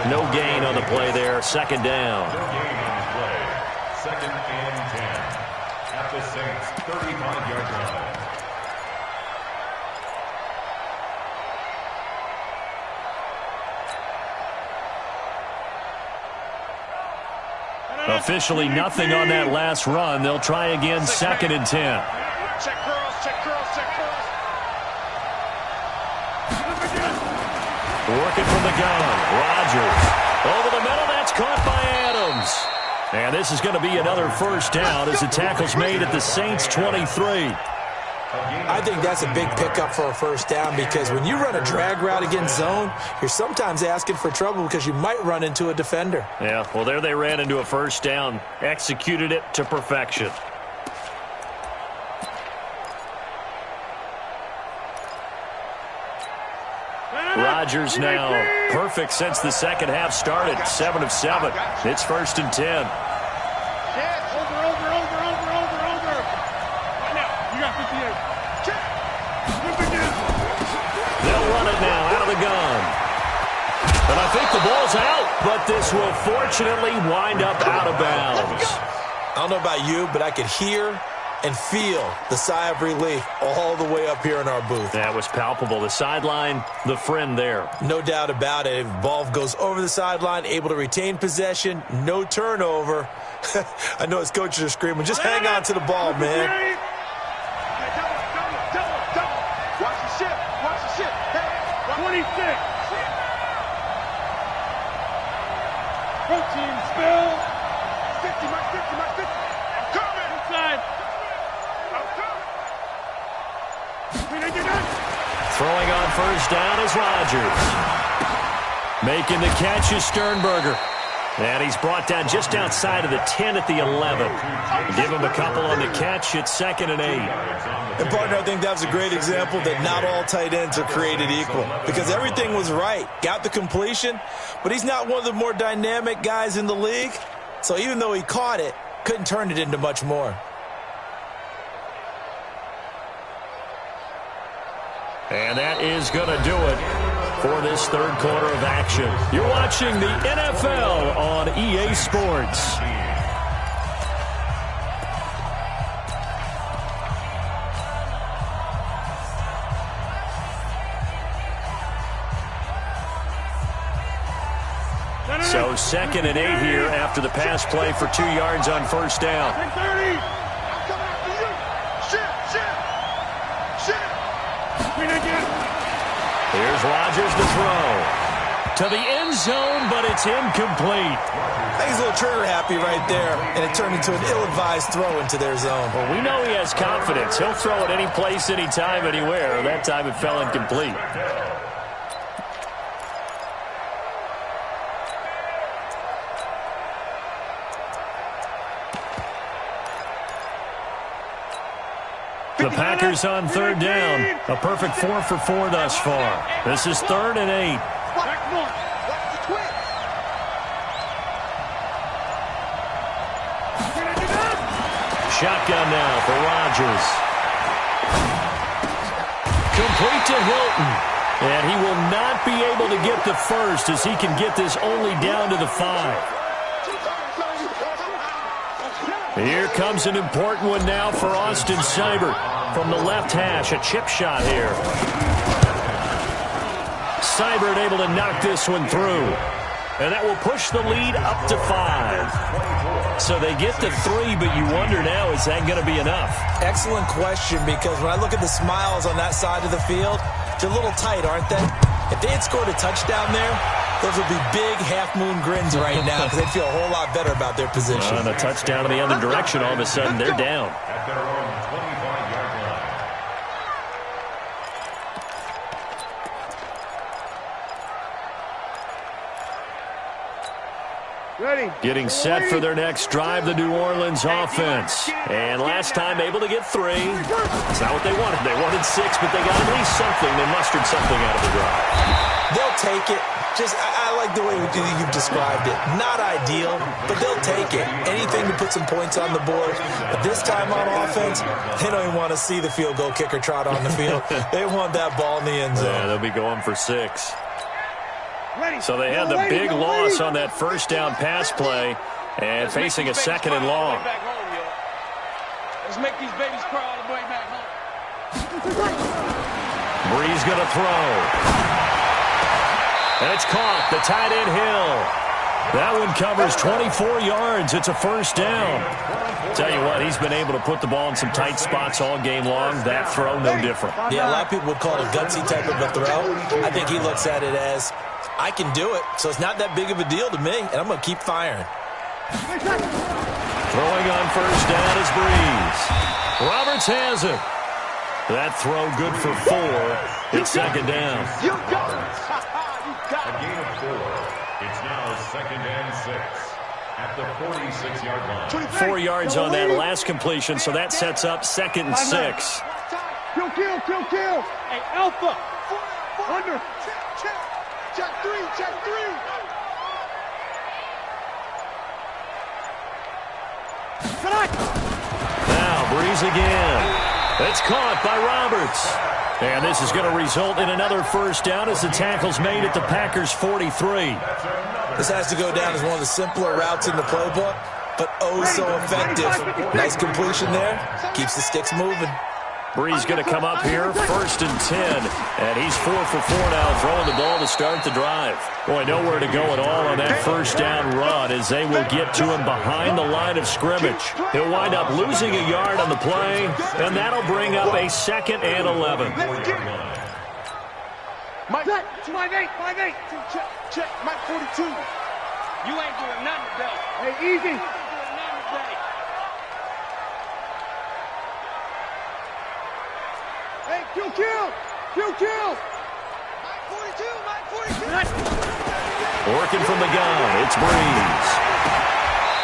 A: No gain on the play there. 2nd down.
D: No gain on the play. 2nd and 10. At the Saints' 35-yard line.
A: Officially nothing on that last run. They'll try again 2nd and 10.
C: Check curls, check curls, check curls.
A: Working from the gun. Rodgers. Over the middle. That's caught by Adams. And this is going to be another 1st down as the tackle's made at the Saints' 23.
B: I think that's a big pickup for a 1st down because when you run a drag route against zone, you're sometimes asking for trouble because you might run into a defender.
A: Yeah, well, there they ran into a 1st down. Executed it to perfection. Rodgers now perfect since the 2nd half started. 7 of 7. It's 1st and 10.
C: Yes, over. Right now, you got 58. Check.
A: They'll run it now out of the gun. And I think the ball's out, but this will fortunately wind up out of bounds.
B: I don't know about you, but I could hear and feel the sigh of relief all the way up here in our booth.
A: That was palpable. The sideline, the friend there.
B: No doubt about it. If ball goes over the sideline, able to retain possession, no turnover. I know his coaches are screaming, just hang on to the ball, man.
C: Double. Watch the ship. Hey, 26. Protein spill. 50, my 50. I'm coming. Inside.
A: Throwing on 1st down is Rodgers. Making the catch is Sternberger. And he's brought down just outside of the 10 at the 11. Give him a couple on the catch. It's 2nd and 8.
B: And, partner, I think that was a great example that not all tight ends are created equal because everything was right. Got the completion, but he's not one of the more dynamic guys in the league. So even though he caught it, couldn't turn it into much more.
A: And that is going to do it for this 3rd quarter of action. You're watching the NFL on EA Sports. So 2nd and 8 here after the pass play for 2 yards on 1st down.
C: 30. I'm coming after you. Shit.
A: Here's Rodgers to throw. to the end zone, but it's incomplete.
B: I think he's a little trigger happy right there, and it turned into an ill-advised throw into their zone.
A: Well, we know he has confidence. He'll throw it any place, anytime, anywhere. That time it fell incomplete. The Packers on third down. A perfect 4 for 4 thus far. This is 3rd and 8. Shotgun now for Rodgers. Complete to Hilton. And he will not be able to get the first as he can get this only down to the 5. Here comes an important one now for Austin Seibert. From the left hash, a chip shot here. Seibert able to knock this one through. And that will push the lead up to 5. So they get to 3, but you wonder now, is that going to be enough?
B: Excellent question, because when I look at the smiles on that side of the field, they're a little tight, aren't they? If they had scored a touchdown there, those would be big half-moon grins right now because they'd feel a whole lot better about their position.
A: And a touchdown in the other direction, all of a sudden they're down.
D: At their own 25-yard line.
C: Ready.
A: Getting set for their next drive, the New Orleans offense. And last time able to get 3. It's not what they wanted. They wanted 6, but they got at least something. They mustered something out of the drive.
B: They'll take it. I like the way you've described it. Not ideal, but they'll take it. Anything to put some points on the board. But this time on offense, they don't even want to see the field goal kicker trot on the field. They want that ball in the end zone.
A: Yeah, they'll be going for 6. So they had the big loss on that first down pass play and facing a 2nd and long.
C: Let's make these babies crawl all the way back home.
A: Breeze going to throw. And it's caught. The tight end Hill. That one covers 24 yards. It's a first down. Tell you what, he's been able to put the ball in some tight spots all game long. That throw, no different.
B: Yeah, a lot of people would call it a gutsy type of a throw. I think he looks at it as, I can do it, so it's not that big of a deal to me, and I'm going to keep firing.
A: Throwing on first down is Breeze. Roberts has it. That throw good for 4. It's 2nd down.
C: You got it.
D: A gain of 4. It's now 2nd and 6 at the 46-yard line.
A: 4 yards on that last completion, so that sets up 2nd and 6.
C: Kill. Hey, Alpha. Under. Check 3.
A: Now Breeze again. It's caught by Roberts. And this is going to result in another first down as the tackle's made at the Packers' 43.
B: This has to go down as one of the simpler routes in the playbook, but oh so effective. Nice completion there. Keeps the sticks moving.
A: Breeze going to come up here, 1st and 10. And he's 4 for 4 now, throwing the ball to start the drive. Boy, nowhere to go at all on that first down run as they will get to him behind the line of scrimmage. He'll wind up losing a yard on the play, and that'll bring up a 2nd and 11.
C: Mike 8. Check. Mike 42. You ain't doing nothing today. Hey, easy. Hey, kill. Mike 42.
A: Working from the gun, it's Breeze.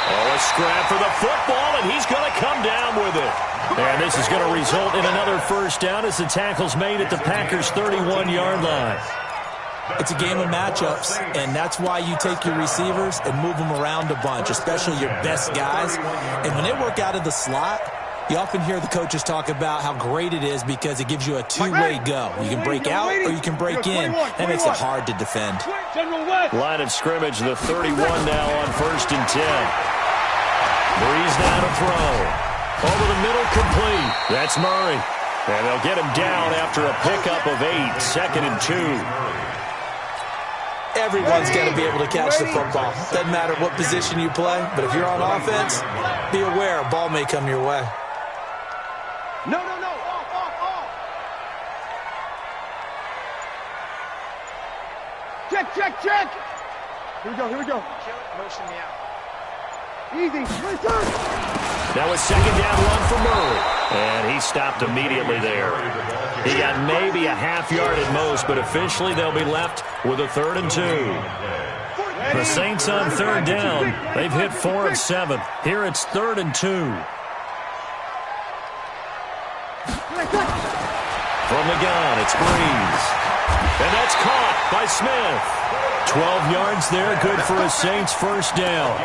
A: Oh, a scrap for the football, and he's going to come down with it. And this is going to result in another first down as the tackle's made at the Packers' 31-yard line.
B: It's a game of matchups, and that's why you take your receivers and move them around a bunch, especially your best guys. And when they work out of the slot, you often hear the coaches talk about how great it is because it gives you a two-way go. You can break out or you can break in. That makes it hard to defend.
A: Line of scrimmage, the 31 now on 1st and 10. Breeze now to throw. Over the middle, complete. That's Murray. And they'll get him down after a pickup of 8, 2nd and 2.
B: Everyone's got to be able to catch the football. Doesn't matter what position you play, but if you're on offense, be aware a ball may come your way.
C: No. Off. Check, check, check. Here we go, here we go. Motion me out. Easy. Return.
A: That was second down run for Murray. And he stopped immediately there. He got maybe a half yard at most, but officially they'll be left with a 3rd and 2. The Saints on 3rd down. They've hit 4 of 7. Here it's 3rd and 2. From the gun, it's Breeze. And that's caught by Smith. 12 yards there, good for a Saints first down.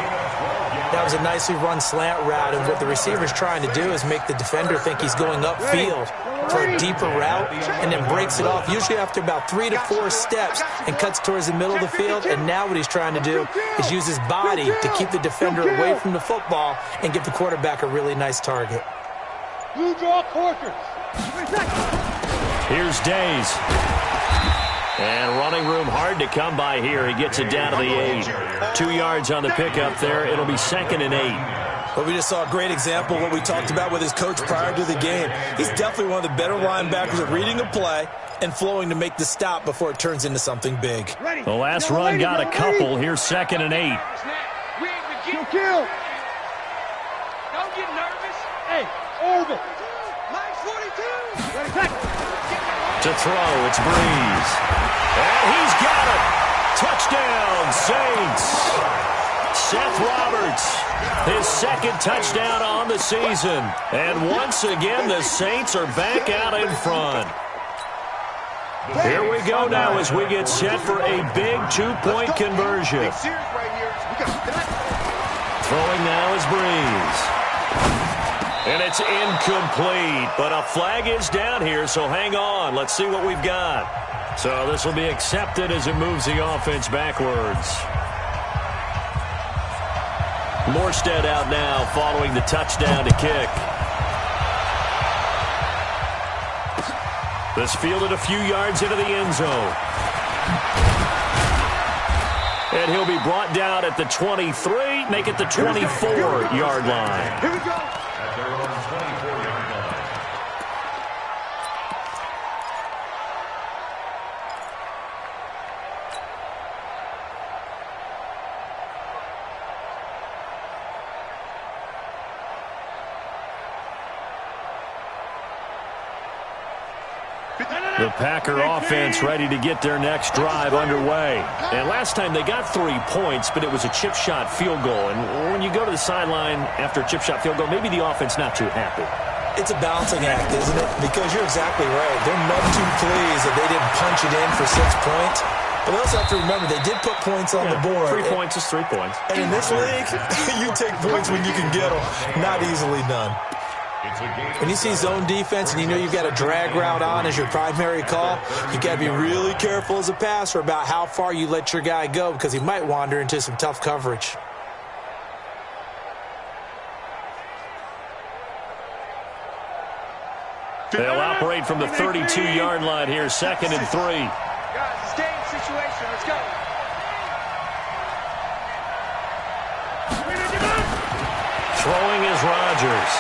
B: That was a nicely run slant route, and what the receiver's trying to do is make the defender think he's going upfield for a deeper route, and then breaks it off, usually after about 3 to 4 steps, and cuts towards the middle of the field. And now what he's trying to do is use his body to keep the defender away from the football and give the quarterback a really nice target.
C: Blue draw quarters.
A: Here's Days. And running room hard to come by here. He gets it down to the 8. 2 yards on the pickup there. It'll be 2nd and 8.
B: But we just saw a great example of what we talked about with his coach prior to the game. He's definitely one of the better linebackers at reading a play and flowing to make the stop before it turns into something big.
A: The last run got a couple. Here's 2nd and 8.
C: Kill. Don't get nervous. Hey, over. Line 42.
A: To throw, it's Breeze. And he's got it. Touchdown, Saints. Seth Roberts, his 2nd touchdown on the season. And once again, the Saints are back out in front. Here we go now as we get set for a big 2-point conversion. Throwing now is Breeze. And it's incomplete, but a flag is down here, so hang on. Let's see what we've got. So this will be accepted as it moves the offense backwards. Morstead out now following the touchdown to kick. This fielded a few yards into the end zone. And he'll be brought down at the 23, make it the 24-yard line.
C: Here we go.
D: At their own 24-yard line.
A: The Packer offense ready to get their next drive underway. And last time they got 3 points, but it was a chip shot field goal. And when you go to the sideline after a chip shot field goal, maybe the offense not too happy.
B: It's a balancing act, isn't it? Because you're exactly right. They're none too pleased that they didn't punch it in for 6 points. But we also have to remember they did put points on the board.
A: 3 points is 3 points.
B: And in this league, you take points when you can get them. Not easily done. When you see zone defense and you know you've got a drag route on as your primary call, you got to be really careful as a passer about how far you let your guy go because he might wander into some tough coverage.
A: They'll operate from the 32-yard line here, 2nd and 3.
C: Guys, it's game situation. Let's go.
A: Throwing is Rodgers.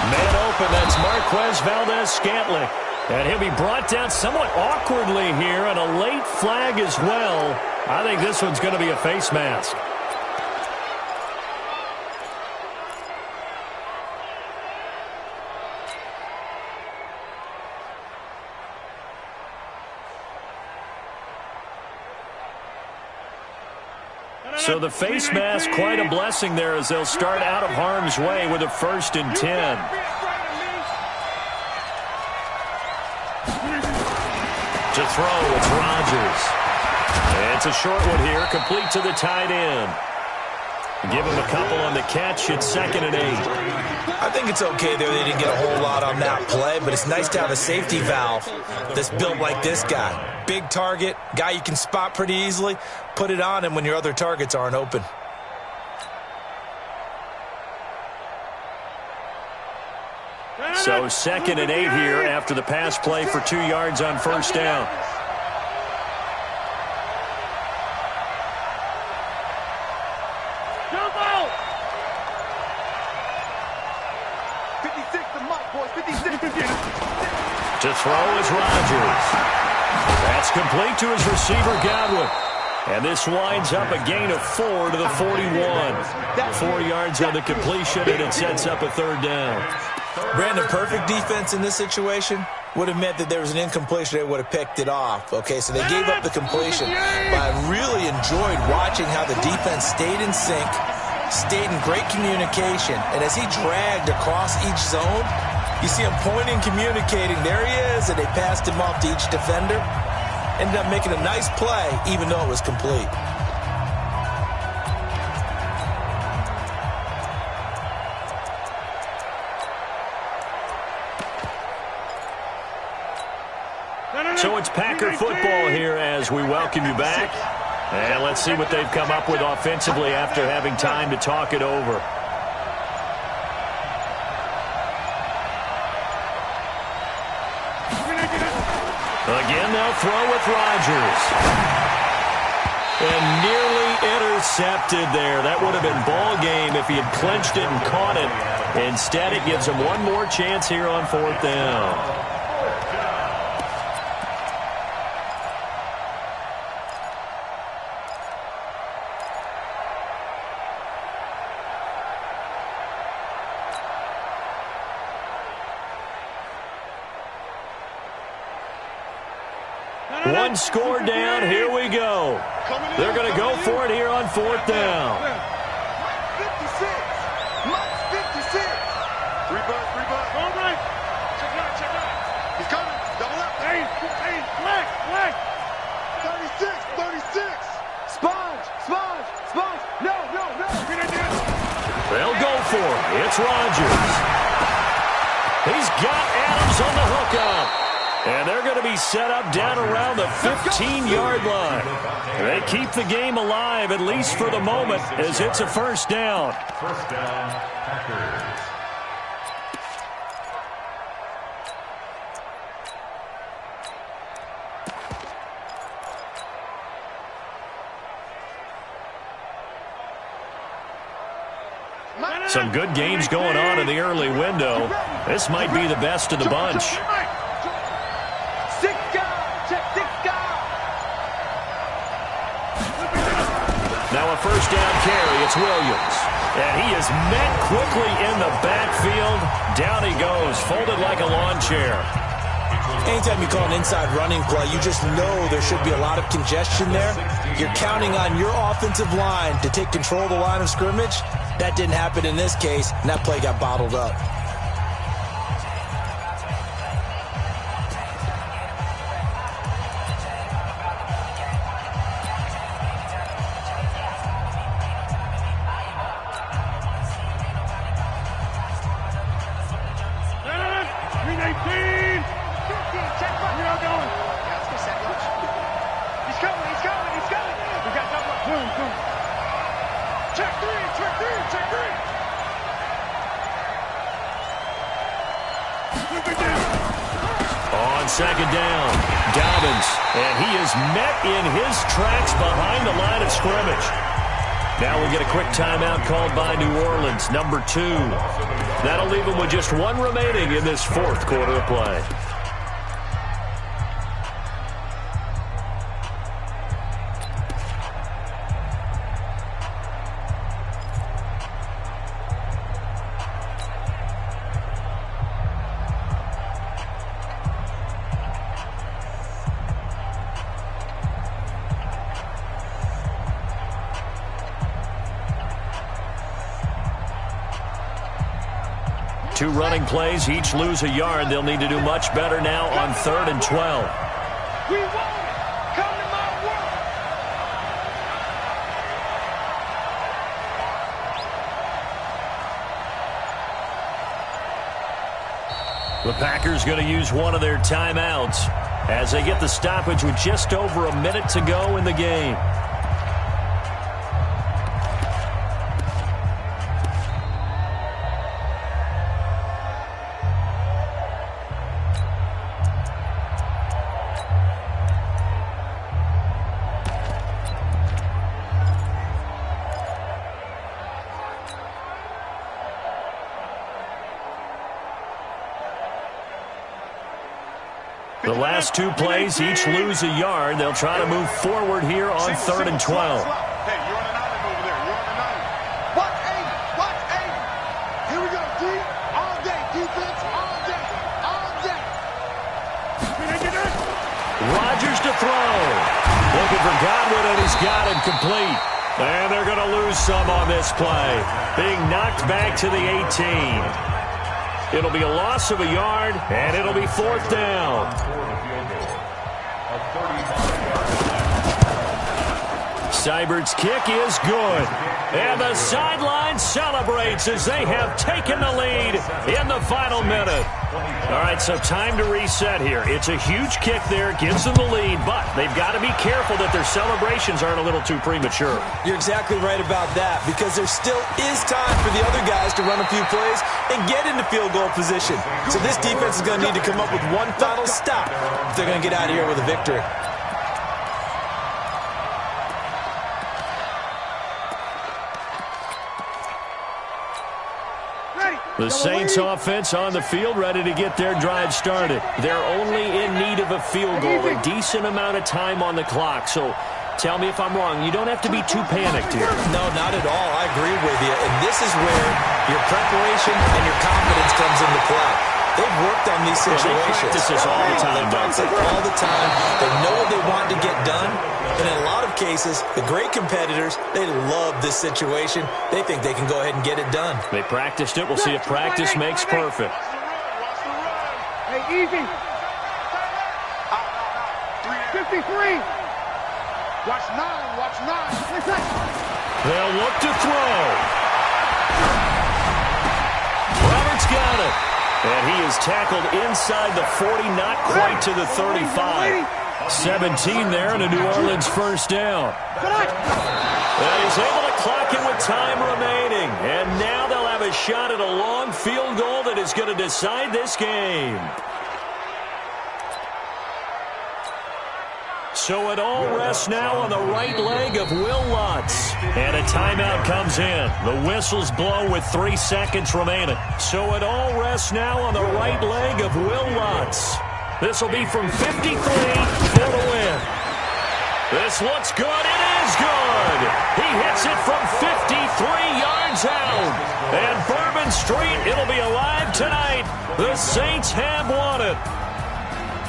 A: Man open, that's Marquez Valdez-Scantling. And he'll be brought down somewhat awkwardly here, and a late flag as well. I think this one's going to be a face mask. So the face mask, quite a blessing there as they'll start out of harm's way with a 1st and 10. To throw, it's Rodgers. It's a short one here, complete to the tight end. Give him a couple on the catch. It's 2nd and 8.
B: I think it's okay there. They didn't get a whole lot on that play, but it's nice to have a safety valve that's built like this guy. Big target, guy you can spot pretty easily. Put it on him when your other targets aren't open.
A: So 2nd and 8 here after the pass play for 2 yards on 1st down. To throw is Rodgers. That's complete to his receiver, Godwin. And this winds up a gain of 4 to the 41. 4 yards on the completion, and it sets up a third down.
B: Brandon, perfect defense in this situation would have meant that there was an incompletion. They would have picked it off. Okay, so they gave up the completion. But I really enjoyed watching how the defense stayed in sync, stayed in great communication. And as he dragged across each zone, you see him pointing, communicating. There he is, and they passed him off to each defender. Ended up making a nice play, even though it was complete.
A: So it's Packer football here as we welcome you back. And let's see what they've come up with offensively after having time to talk it over. Again, they'll throw with Rodgers. And nearly intercepted there. That would have been ball game if he had clinched it and caught it. Instead, it gives him one more chance here on 4th down. One score down. Here we go. They're going to go for it here on 4th down.
C: 56. Mike's 56. 3 bucks, 3 bucks. All right. Check it out, check it out. He's coming. Double up. Hey, flag. 36, 36. Sponge. No.
A: They'll go for it. It's Rodgers. He's got Adams on the hookup. And they're going to be set up down around the 15-yard line. They keep the game alive, at least for the moment, as it's a first down.
D: First down, Packers.
A: Some good games going on in the early window. This might be the best of the bunch. Now a first down carry. It's Williams. And he is met quickly in the backfield. Down he goes, folded like a lawn chair.
B: Anytime you call an inside running play, you just know there should be a lot of congestion there. You're counting on your offensive line to take control of the line of scrimmage. That didn't happen in this case, and that play got bottled up.
A: Second down, Dobbins, and he is met in his tracks behind the line of scrimmage. Now we get a quick timeout called by New Orleans, number 2. That'll leave them with just 1 remaining in this 4th quarter of play. Two running plays, each lose a yard. They'll need to do much better now on 3rd and 12.
C: We want it. Come to my world.
A: The Packers going to use one of their timeouts as they get the stoppage with just over a minute to go in the game. The last two plays each lose a yard. They'll try to move forward here on 3rd and 12.
C: Hey, you're on an island over there. You're on an island. Watch 8. Watch 8. Here we go. D. All day. Defense. All day. All day.
A: Rodgers to throw. Looking for Godwin, and he's got it complete. And they're going to lose some on this play. Being knocked back to the 18. It'll be a loss of a yard, and it'll be 4th down. Seibert's kick is good. And the sideline celebrates as they have taken the lead in the final minute. All right, so time to reset here. It's a huge kick there, gives them the lead, but they've got to be careful that their celebrations aren't a little too premature.
B: You're exactly right about that, because there still is time for the other guys to run a few plays and get into field goal position. So this defense is going to need to come up with one final stop if they're going to get out of here with a victory.
A: The Saints offense on the field, ready to get their drive started. They're only in need of a field goal, a decent amount of time on the clock. So tell me if I'm wrong. You don't have to be too panicked here.
B: No, not at all. I agree with you. And this is where your preparation and your confidence comes into play. They've worked on these situations.
A: They practice this all the time.
B: They practice it all the time. They know what they want to get done. And in a lot of cases, the great competitors, they love this situation. They think they can go ahead and get it done.
A: They practiced it. We'll see if practice makes perfect.
C: Hey, easy. 53. Watch 9. Watch 9.
A: They'll look to throw. Roberts got it. And he is tackled inside the 40, not quite to the 35. 17 there and a New Orleans first down. And he's able to clock it with time remaining. And now they'll have a shot at a long field goal that is going to decide this game. So it all rests now on the right leg of Will Lutz. And a timeout comes in. The whistles blow with 3 seconds remaining. So it all rests now on the right leg of Will Lutz. This will be from 53 for the win. This looks good. It is good. He hits it from 53 yards out. And Bourbon Street, it'll be alive tonight. The Saints have won it.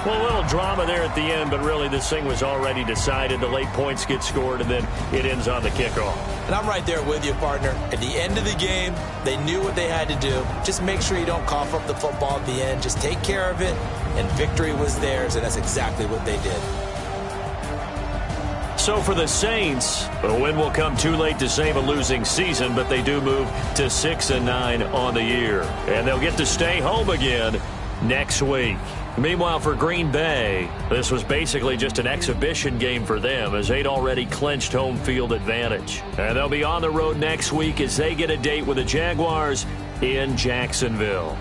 A: Well, a little drama there at the end, but really this thing was already decided. The late points get scored, and then it ends on the kickoff.
B: And I'm right there with you, partner. At the end of the game, they knew what they had to do. Just make sure you don't cough up the football at the end. Just take care of it, and victory was theirs, and that's exactly what they did.
A: So for the Saints, a win will come too late to save a losing season, but they do move to 6-9 on the year. And they'll get to stay home again next week. Meanwhile, for Green Bay, this was basically just an exhibition game for them as they'd already clinched home field advantage. And they'll be on the road next week as they get a date with the Jaguars in Jacksonville.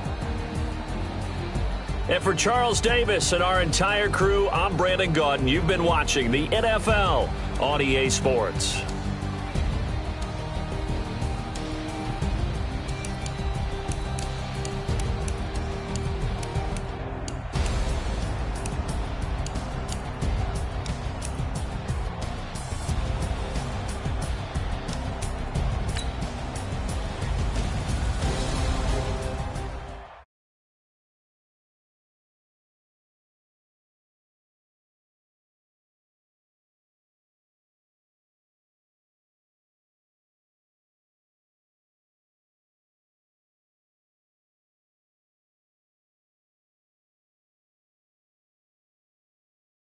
A: And for Charles Davis and our entire crew, I'm Brandon Gaudin. You've been watching the NFL on EA Sports.